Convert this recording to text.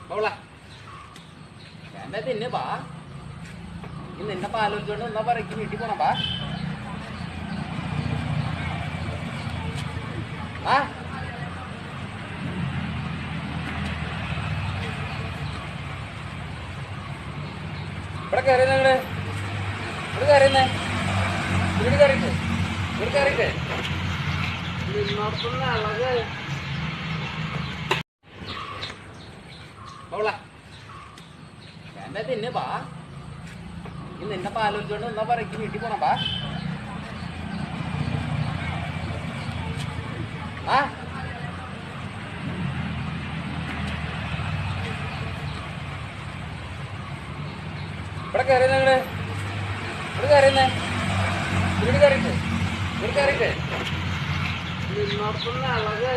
Paula, എന്താ തിന്നെ ബാ ഇന്ന് നിന്നെ പാലോചിച്ചോണ്ട് എന്നാ പറയ്ക്ക് വീട്ടിൽ പോണം ബാ ആ ഇവിടെ കയറിയ നിങ്ങള് ഇവിടെ കയറിയുന്നേ ഇവിടെ കയറിയിട്ട് ഇവിടെ കയറിയിട്ട് നിന്നോടത്തുള്ള അളവ് Paula, എന്താ തിന്നെ ബാ ഇന്ന് നിന്നെ പാലോചിച്ചോണ്ട് എന്നാ പറയ്ക്ക് വീട്ടിൽ പോണം ബാ ആ ഇവിടെ കയറിയ നിങ്ങള് ഇവിടെ കയറിയുന്നേ ഇവിടെ കയറിയിട്ട് ഇവിടെ കയറിയിട്ട് നിന്നോടത്തുള്ള അളവ്